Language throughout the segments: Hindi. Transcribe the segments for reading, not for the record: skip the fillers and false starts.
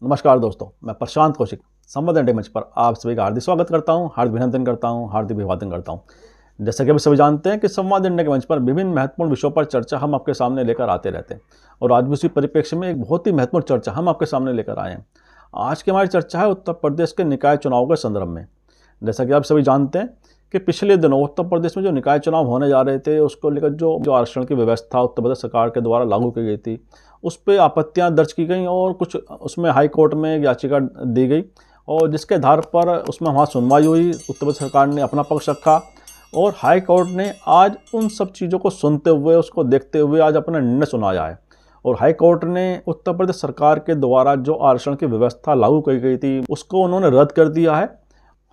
नमस्कार दोस्तों, मैं प्रशांत कौशिक संवाद इंडिया मंच पर आप सभी का हार्दिक स्वागत करता हूं, हार्दिक अभिनंदन करता हूं, हार्दिक अभिवादन करता हूं। जैसा कि आप सभी जानते हैं कि संवाद इंडिया के मंच पर विभिन्न महत्वपूर्ण विषयों पर चर्चा हम आपके सामने लेकर आते रहते हैं और आज भी उसी परिप्रेक्ष्य में एक बहुत ही महत्वपूर्ण चर्चा हम आपके सामने लेकर आए हैं। आज की हमारी चर्चा है उत्तर प्रदेश के निकाय चुनाव के संदर्भ में। जैसा कि आप सभी जानते हैं कि पिछले दिनों उत्तर प्रदेश में जो निकाय चुनाव होने जा रहे थे उसको लेकर जो आरक्षण की व्यवस्था उत्तर प्रदेश सरकार के द्वारा लागू की गई थी उस पर आपत्तियां दर्ज की गई और कुछ उसमें हाई कोर्ट में एक याचिका दी गई और जिसके आधार पर उसमें वहाँ सुनवाई हुई। उत्तर प्रदेश सरकार ने अपना पक्ष रखा और हाई कोर्ट ने आज उन सब चीज़ों को सुनते हुए उसको देखते हुए आज अपना निर्णय सुनाया है और हाई कोर्ट ने उत्तर प्रदेश सरकार के द्वारा जो आरक्षण की व्यवस्था लागू की गई थी उसको उन्होंने रद्द कर दिया है।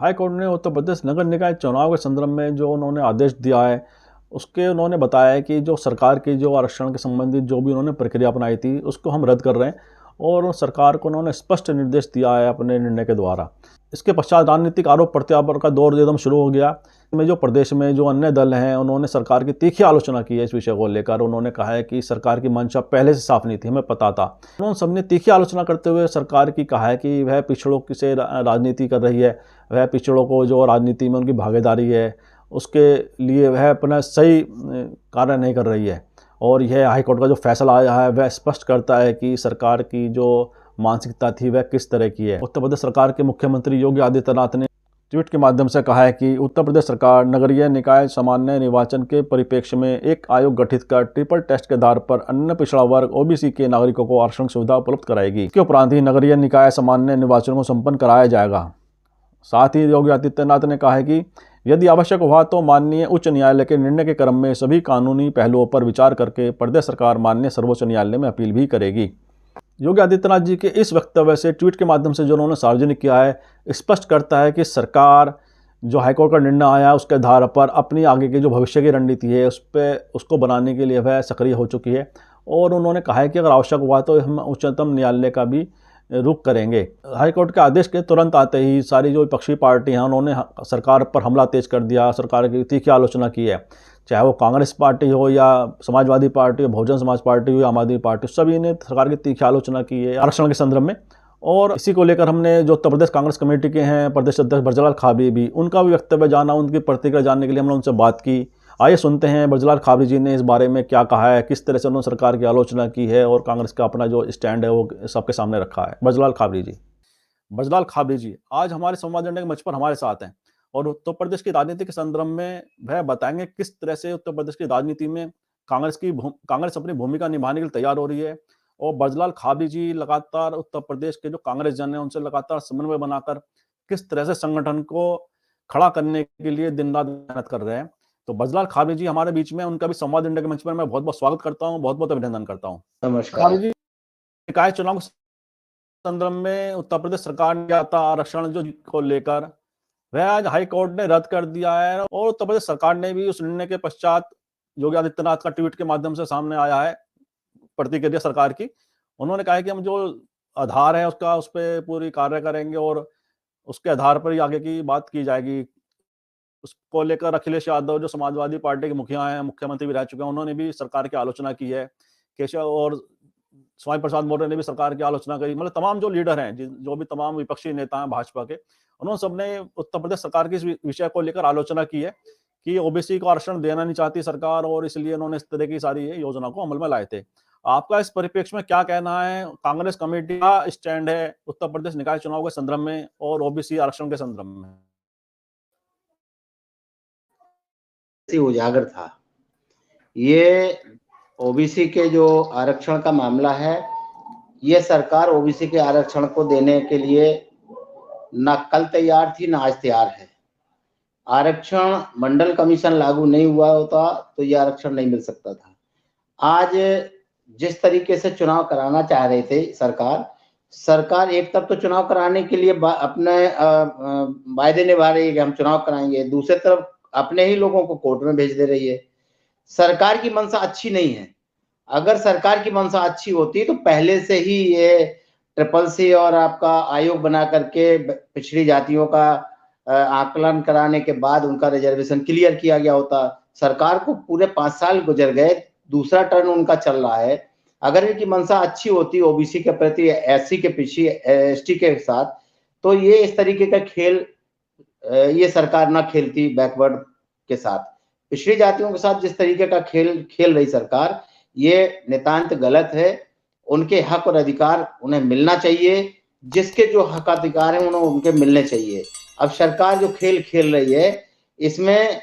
हाई कोर्ट ने उत्तर प्रदेश नगर निकाय चुनाव के संदर्भ में जो उन्होंने आदेश दिया है उसके उन्होंने बताया है कि जो सरकार की जो आरक्षण के संबंधित जो भी उन्होंने प्रक्रिया अपनाई थी उसको हम रद्द कर रहे हैं और सरकार को उन्होंने स्पष्ट निर्देश दिया है अपने निर्णय के द्वारा। इसके पश्चात राजनीतिक आरोप प्रत्यारोप का दौर एकदम शुरू हो गया। में जो प्रदेश में जो अन्य दल हैं उन्होंने सरकार की तीखी आलोचना की है इस विषय को लेकर। उन्होंने कहा है कि सरकार की मंशा पहले से साफ नहीं थी, हमें पता था। उन्होंने सबने तीखी आलोचना करते हुए सरकार की कहा है कि वह पिछड़ों से राजनीति कर रही है, वह पिछड़ों को जो राजनीति में उनकी भागीदारी है उसके लिए वह अपना सही कार्य नहीं कर रही है और यह हाईकोर्ट का जो फैसला आया है वह स्पष्ट करता है कि सरकार की जो मानसिकता थी वह किस तरह की है। उत्तर प्रदेश सरकार के मुख्यमंत्री योगी आदित्यनाथ ने ट्वीट के माध्यम से कहा है कि उत्तर प्रदेश सरकार नगरीय निकाय सामान्य निर्वाचन के परिप्रेक्ष्य में एक आयोग गठित कर ट्रिपल टेस्ट के आधार पर अन्य पिछड़ा वर्ग ओबीसी के नागरिकों को आरक्षण सुविधा उपलब्ध कराएगी। इसके उपरांत ही नगरीय निकाय सामान्य निर्वाचन को संपन्न कराया जाएगा। साथ ही योगी आदित्यनाथ ने कहा है कि यदि आवश्यक हुआ तो माननीय उच्च न्यायालय के निर्णय के क्रम में सभी कानूनी पहलुओं पर विचार करके प्रदेश सरकार माननीय सर्वोच्च न्यायालय में अपील भी करेगी। योगी आदित्यनाथ जी के इस वक्तव्य से ट्वीट के माध्यम से जो उन्होंने सार्वजनिक किया है स्पष्ट करता है कि सरकार जो हाईकोर्ट का निर्णय आया है उसके आधार पर अपनी आगे की जो भविष्य की रणनीति है उसको बनाने के लिए वह सक्रिय हो चुकी है और उन्होंने कहा है कि अगर आवश्यक हुआ तो हम उच्चतम न्यायालय का भी रुख करेंगे। हाईकोर्ट के आदेश के तुरंत आते ही सारी जो विपक्षी पार्टी हैं उन्होंने सरकार पर हमला तेज कर दिया, सरकार की तीखी आलोचना की है। चाहे वो कांग्रेस पार्टी हो या समाजवादी पार्टी हो, बहुजन समाज पार्टी हो या आम आदमी पार्टी, सभी ने सरकार की तीखी आलोचना की है आरक्षण के संदर्भ में। और इसी को लेकर हमने जो उत्तर प्रदेश कांग्रेस कमेटी के हैं प्रदेश अध्यक्ष ब्रजलाल खाबरी भी, उनका भी वक्तव्य जाना, उनकी प्रतिक्रिया जानने के लिए हमने उनसे बात की। आइए सुनते हैं ब्रजलाल खाबरी जी ने इस बारे में क्या कहा है, किस तरह से उन्होंने सरकार की आलोचना की है और कांग्रेस का अपना जो स्टैंड है वो सबके सामने रखा है। ब्रजलाल खाबरी जी। ब्रजलाल खाबरी जी आज हमारे संवाद इंडिया के मंच पर हमारे साथ हैं और उत्तर प्रदेश की राजनीति के संदर्भ में वह बताएंगे किस तरह से उत्तर प्रदेश की राजनीति में कांग्रेस अपनी भूमिका निभाने के लिए तैयार हो रही है। और ब्रजलाल खाबरी जी लगातार उत्तर प्रदेश के जो कांग्रेस जन है उनसे लगातार समन्वय बनाकर किस तरह से संगठन को खड़ा करने के लिए दिन रात मेहनत कर रहे हैं। तो ब्रजलाल खाबरी जी हमारे बीच में, उनका भी संवाद इंडिया के मंच पर मैं बहुत बहुत स्वागत करता हूँ, बहुत बहुत अभिनंदन करता हूँ। नमस्कार। खाबरी जी, निकाय चुनाव के संदर्भ में उत्तर प्रदेश सरकार ने किया था आरक्षण जो को लेकर, वह आज हाई कोर्ट ने रद्द कर दिया है और उत्तर प्रदेश सरकार ने भी उस निर्णय के पश्चात योगी आदित्यनाथ का ट्वीट के माध्यम से सामने आया है प्रतिक्रिया सरकार की। उन्होंने कहा है कि हम जो आधार है उसका उस पर पूरी कार्य करेंगे और उसके आधार पर ही आगे की बात की जाएगी। उसको लेकर अखिलेश यादव जो समाजवादी पार्टी के मुखिया हैं, मुख्यमंत्री भी रह चुके हैं, उन्होंने भी सरकार की आलोचना की है। केशव और स्वामी प्रसाद मौर्य ने भी सरकार की आलोचना करी। मतलब तमाम जो लीडर हैं, जो भी तमाम विपक्षी नेता हैं भाजपा के, उन्होंने सबने उत्तर प्रदेश सरकार की इस विषय को लेकर आलोचना की है कि ओबीसी को आरक्षण देना नहीं चाहती सरकार और इसलिए उन्होंने इस तरह की सारी योजना को अमल में लाए थे। आपका इस परिप्रेक्ष्य में क्या कहना है? कांग्रेस कमेटी का स्टैंड है उत्तर प्रदेश निकाय चुनाव के संदर्भ में और ओबीसी आरक्षण के संदर्भ में? उजागर था ये ओबीसी के जो आरक्षण का मामला है, ये सरकार ओबीसी के आरक्षण को देने के लिए ना कल तैयार थी ना आज तैयार है। आरक्षण मंडल कमीशन लागू नहीं हुआ होता तो ये आरक्षण नहीं मिल सकता था। आज जिस तरीके से चुनाव कराना चाह रहे थे सरकार एक तरफ तो चुनाव कराने के लिए अपने वायदे निभा रही है कि हम चुनाव कराएंगे, दूसरी तरफ अपने ही लोगों को कोर्ट में भेज दे रही है। सरकार की मंशा अच्छी नहीं है। अगर सरकार की मंशा अच्छी होती तो पहले से ही ये ट्रिपल सी और आपका आयोग बना करके पिछड़ी जातियों का आकलन कराने के बाद उनका रिजर्वेशन क्लियर किया गया होता। सरकार को पूरे 5 साल गुजर गए, दूसरा टर्न उनका चल रहा है। अगर इनकी मंशा अच्छी होती ओबीसी के प्रति, एससी के पीछे, एसटी के साथ, तो ये इस तरीके का खेल ये सरकार ना खेलती बैकवर्ड के साथ। पिछड़ी जातियों के साथ जिस तरीके का खेल खेल रही सरकार, ये नितांत गलत है। उनके हक और अधिकार उन्हें मिलना चाहिए, जिसके जो हक अधिकार हैं उन्हें उनके मिलने चाहिए। अब सरकार जो खेल खेल रही है, इसमें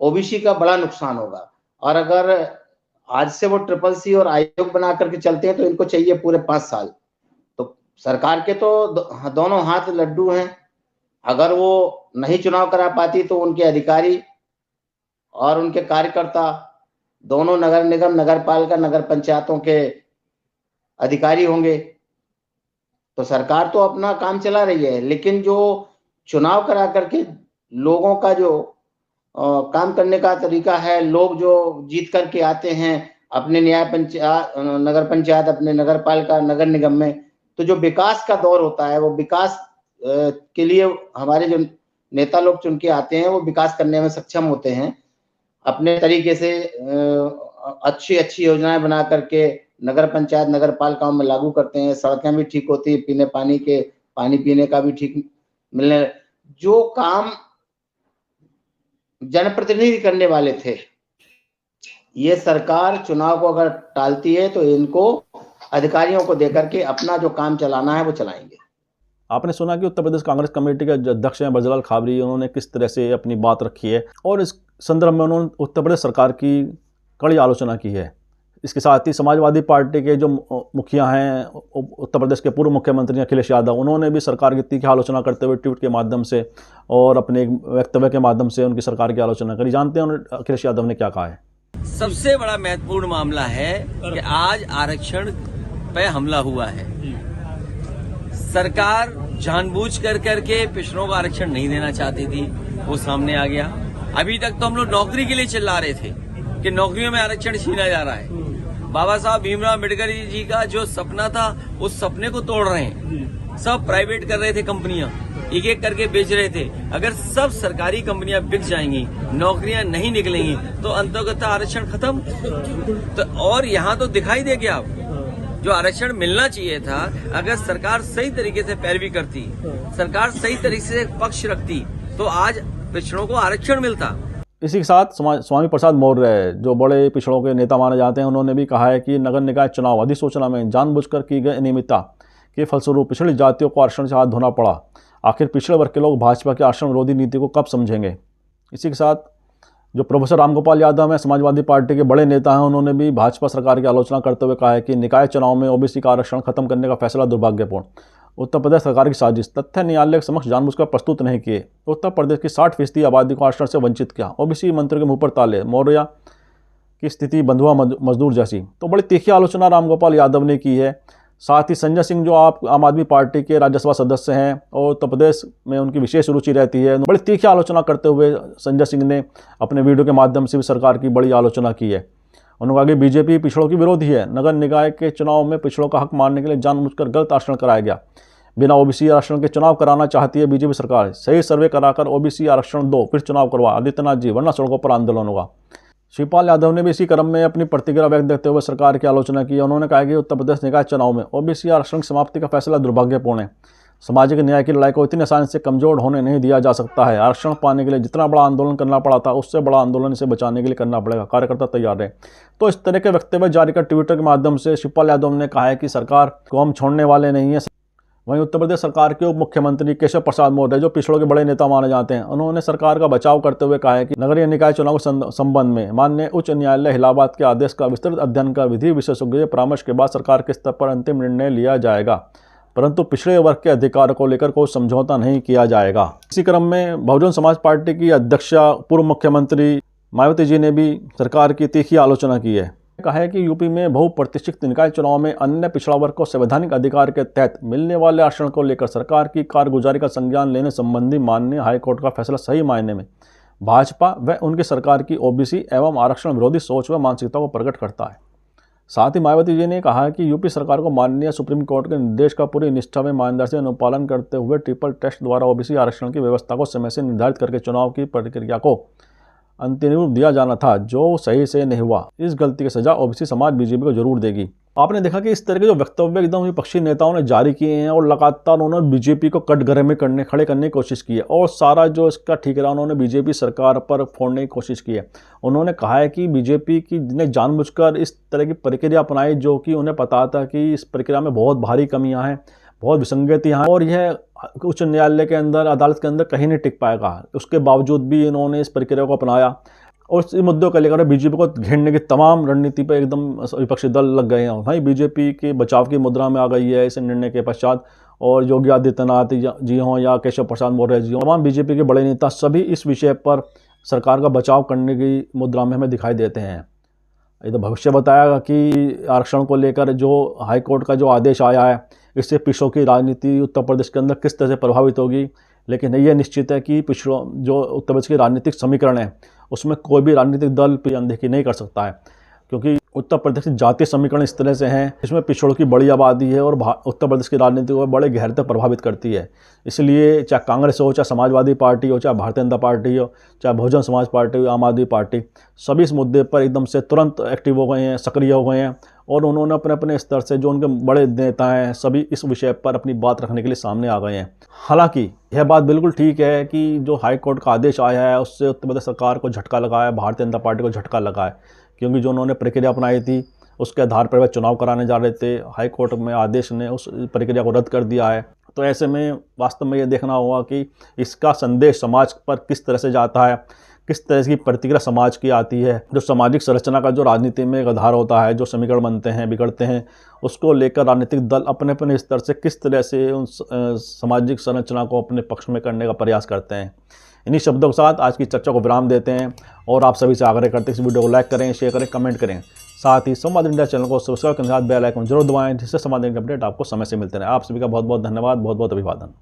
ओबीसी का बड़ा नुकसान होगा। और अगर आज से वो ट्रिपल सी और आयोग बना करके चलते हैं, तो इनको चाहिए पूरे 5 साल। तो सरकार के तो दोनों हाथ लड्डू हैं। अगर वो नहीं चुनाव करा पाती, तो उनके अधिकारी और उनके कार्यकर्ता दोनों नगर निगम, नगर पालिका, नगर पंचायतों के अधिकारी होंगे। तो सरकार तो अपना काम चला रही है, लेकिन जो चुनाव करा करके लोगों का जो काम करने का तरीका है, लोग जो जीत करके आते हैं अपने न्याय पंचायत, नगर पंचायत, अपने नगर पालिका, नगर निगम में, तो जो विकास का दौर होता है, वो विकास के लिए हमारे जो नेता लोग चुन के आते हैं, वो विकास करने में सक्षम होते हैं। अपने तरीके से अच्छी अच्छी योजनाएं बना करके नगर पंचायत, नगर पालिकाओं में लागू करते हैं। सड़कें भी ठीक होती है, पानी पीने का भी ठीक मिलने। जो काम जनप्रतिनिधि करने वाले थे, ये सरकार चुनाव को अगर टालती है, तो इनको अधिकारियों को देकर के अपना जो काम चलाना है वो चलाएंगे। आपने सुना कि उत्तर प्रदेश कांग्रेस कमेटी के जो अध्यक्ष हैं ब्रजलाल खाबरी, उन्होंने किस तरह से अपनी बात रखी है और इस संदर्भ में उन्होंने उत्तर प्रदेश सरकार की कड़ी आलोचना की है। इसके साथ ही समाजवादी पार्टी के जो मुखिया हैं, उत्तर प्रदेश के पूर्व मुख्यमंत्री अखिलेश यादव, उन्होंने भी सरकार की तीखी आलोचना करते हुए ट्वीट के माध्यम से और अपने वक्तव्य के माध्यम से उनकी सरकार की आलोचना करी। जानते हैं अखिलेश यादव ने क्या कहा है? सबसे बड़ा महत्वपूर्ण मामला है कि आज आरक्षण पे हमला हुआ है। सरकार जानबूझ करके पिछड़ों को आरक्षण नहीं देना चाहती थी, वो सामने आ गया। अभी तक तो हम लोग नौकरी के लिए चिल्ला रहे थे कि नौकरियों में आरक्षण छीना जा रहा है। बाबा साहब भीमराव अम्बेडकर जी का जो सपना था, उस सपने को तोड़ रहे हैं। सब प्राइवेट कर रहे थे, कंपनियां एक एक करके बेच रहे थे। अगर सब सरकारी कंपनियां बिक जाएंगी, नौकरियां नहीं निकलेंगी, तो अंतर्गत आरक्षण खत्म। तो और यहाँ तो दिखाई दे गया, जो आरक्षण मिलना चाहिए था, अगर सरकार सही तरीके से पैरवी करती, सरकार सही तरीके से पक्ष रखती, तो आज पिछड़ों को आरक्षण मिलता। इसी के साथ स्वामी प्रसाद मौर्य, जो बड़े पिछड़ों के नेता माने जाते हैं, उन्होंने भी कहा है कि नगर निकाय चुनाव अधिसूचना में जानबूझकर की गई अनियमितता के फलस्वरूप पिछड़ी जातियों को आरक्षण से हाथ धोना पड़ा। आखिर पिछड़े वर्ग के लोग भाजपा की आरक्षण विरोधी नीति को कब समझेंगे? इसी के साथ जो प्रोफेसर रामगोपाल यादव हैं, समाजवादी पार्टी के बड़े नेता हैं, उन्होंने भी भाजपा सरकार की आलोचना करते हुए कहा है कि निकाय चुनाव में ओबीसी का आरक्षण खत्म करने का फैसला दुर्भाग्यपूर्ण, उत्तर प्रदेश सरकार की साजिश, तथ्य न्यायालय के समक्ष जानबूझकर प्रस्तुत नहीं किए, उत्तर प्रदेश की 60% आबादी को आरक्षण से वंचित किया, ओबीसी मंत्री के मुंह पर ताले, मौर्य की स्थिति बंधुआ मजदूर जैसी। तो बड़ी तीखी आलोचना रामगोपाल यादव ने की है। साथ ही संजय सिंह, जो आम आदमी पार्टी के राज्यसभा सदस्य हैं और उत्तर प्रदेश में उनकी विशेष रुचि रहती है, बड़ी तीखी आलोचना करते हुए संजय सिंह ने अपने वीडियो के माध्यम से भी सरकार की बड़ी आलोचना की है। उन्होंने कहा कि बीजेपी पिछड़ों की विरोधी है। नगर निकाय के चुनाव में पिछड़ों का हक मारने के लिए जानबूझकर गलत आरक्षण कराया गया। बिना ओबीसी आरक्षण के चुनाव कराना चाहती है बीजेपी सरकार। सही सर्वे कराकर ओबीसी आरक्षण दो, फिर चुनाव करवा आदित्यनाथ जी, वरना सड़कों पर आंदोलन होगा। शिवपाल यादव ने भी इसी क्रम में अपनी प्रतिक्रिया व्यक्त करते हुए सरकार की आलोचना की। उन्होंने कहा कि उत्तर प्रदेश निकाय चुनाव में ओबीसी आरक्षण की समाप्ति का फैसला दुर्भाग्यपूर्ण है। सामाजिक न्याय की लड़ाई को इतनी आसानी से कमजोर होने नहीं दिया जा सकता है। आरक्षण पाने के लिए जितना बड़ा आंदोलन करना पड़ा था, उससे बड़ा आंदोलन इसे बचाने के लिए करना पड़ेगा। कार्यकर्ता तैयार है। तो इस तरह के वक्तव्य जारी कर ट्विटर के माध्यम से शिवपाल यादव ने कहा है कि सरकार को हम छोड़ने वाले नहीं है। वहीं उत्तर प्रदेश सरकार के उप मुख्यमंत्री केशव प्रसाद मौर्य, जो पिछड़ों के बड़े नेता माने जाते हैं, उन्होंने सरकार का बचाव करते हुए कहा है कि नगरीय निकाय चुनाव के संबंध में माननीय उच्च न्यायालय इलाहाबाद के आदेश का विस्तृत अध्ययन कर विधि विशेषज्ञ परामर्श के बाद सरकार के स्तर पर अंतिम निर्णय लिया जाएगा, परंतु पिछड़े वर्ग के अधिकारों को लेकर कोई समझौता नहीं किया जाएगा। इसी क्रम में बहुजन समाज पार्टी की अध्यक्षा पूर्व मुख्यमंत्री मायावती जी ने भी सरकार की तीखी आलोचना की है। कहा है कि यूपी में बहुप्रतिष्ठित निकाय चुनाव में अन्य पिछड़ा वर्ग को संवैधानिक अधिकार के तहत मिलने वाले आरक्षण को लेकर सरकार की कारगुजारी का संज्ञान लेने संबंधी माननीय हाईकोर्ट का फैसला सही मायने में भाजपा व उनकी सरकार की ओबीसी एवं आरक्षण विरोधी सोच व मानसिकता को प्रकट करता है। साथ ही मायावती जी ने कहा कि यूपी सरकार को माननीय सुप्रीम कोर्ट के निर्देश का पूरी निष्ठा व ईमानदारी से अनुपालन करते हुए ट्रिपल टेस्ट द्वारा ओबीसी आरक्षण की व्यवस्था को समय से निर्धारित करके चुनाव की प्रक्रिया को अंतिम रूप दिया जाना था, जो सही से नहीं हुआ। इस गलती की सजा ओबीसी समाज बीजेपी को जरूर देगी। आपने देखा कि इस तरह के जो वक्तव्य एकदम विपक्षी नेताओं ने जारी किए हैं और लगातार उन्होंने बीजेपी को कटघरे में खड़े करने की कोशिश की है और सारा जो इसका ठीकरा उन्होंने बीजेपी सरकार पर फोड़ने की कोशिश की है। उन्होंने कहा है कि बीजेपी की ने जानबूझकर इस तरह की प्रक्रिया अपनाई जो कि उन्हें पता था कि इस प्रक्रिया में बहुत भारी कमियां हैं, बहुत विसंगतियां हैं और यह उच्च न्यायालय के अंदर, अदालत के अंदर कहीं नहीं टिक पाएगा। उसके बावजूद भी इन्होंने इस प्रक्रिया को अपनाया और इस मुद्दों को लेकर बीजेपी को घेरने की तमाम रणनीति पर एकदम विपक्षी दल लग गए हैं। भाई बीजेपी के बचाव की मुद्रा में आ गई है इस निर्णय के पश्चात, और योगी आदित्यनाथ जी हों या केशव प्रसाद मौर्य जी हों, तमाम बीजेपी के बड़े नेता सभी इस विषय पर सरकार का बचाव करने की मुद्रा में हमें दिखाई देते हैं। ये तो भविष्य बताएगा कि आरक्षण को लेकर जो हाईकोर्ट का जो आदेश आया है, इससे पिछड़ों की राजनीति उत्तर प्रदेश के अंदर किस तरह से प्रभावित होगी। लेकिन ये निश्चित है कि पिछड़ों जो उत्तर प्रदेश के राजनीतिक समीकरण है उसमें कोई भी राजनीतिक दल पे अनदेखी नहीं कर सकता है, क्योंकि उत्तर प्रदेश की जातीय समीकरण इस तरह से हैं, इसमें पिछड़ों की बड़ी आबादी है और उत्तर प्रदेश की राजनीति को बड़े गहरे तक प्रभावित करती है। इसलिए चाहे कांग्रेस हो, चाहे समाजवादी पार्टी हो, चाहे भारतीय जनता पार्टी हो, चाहे बहुजन समाज पार्टी हो, आम आदमी पार्टी, सभी इस मुद्दे पर एकदम से तुरंत एक्टिव हो गए हैं, सक्रिय हो गए हैं और उन्होंने अपने अपने स्तर से जो उनके बड़े नेता हैं सभी इस विषय पर अपनी बात रखने के लिए सामने आ गए हैं। हालांकि यह बात बिल्कुल ठीक है कि जो हाई कोर्ट का आदेश आया है उससे उत्तर प्रदेश सरकार को झटका लगा है, भारतीय जनता पार्टी को झटका लगा है, क्योंकि जो उन्होंने प्रक्रिया अपनाई थी उसके आधार पर वह चुनाव कराने जा रहे थे। हाई कोर्ट में आदेश ने उस प्रक्रिया को रद्द कर दिया है। तो ऐसे में वास्तव में ये देखना होगा कि इसका संदेश समाज पर किस तरह से जाता है, किस तरह की प्रतिक्रिया समाज की आती है। जो सामाजिक संरचना का जो राजनीति में एक आधार होता है, जो समीकरण बनते हैं, बिगड़ते हैं, उसको लेकर राजनीतिक दल अपने अपने स्तर से किस तरह से उन सामाजिक संरचना को अपने पक्ष में करने का प्रयास करते हैं। इन्हीं शब्दों के साथ आज की चर्चा को विराम देते हैं और आप सभी से आग्रह करते हैं इस वीडियो को लाइक करें, शेयर करें, कमेंट करें। साथ ही संवाद इंडिया चैनल को सब्सक्राइब करने के साथ बेल आइकन जरूर दबाएं, जिससे संवाद इंडिया अपडेट आपको समय से मिलते रहे। आप सभी का बहुत बहुत धन्यवाद, बहुत बहुत अभिवादन।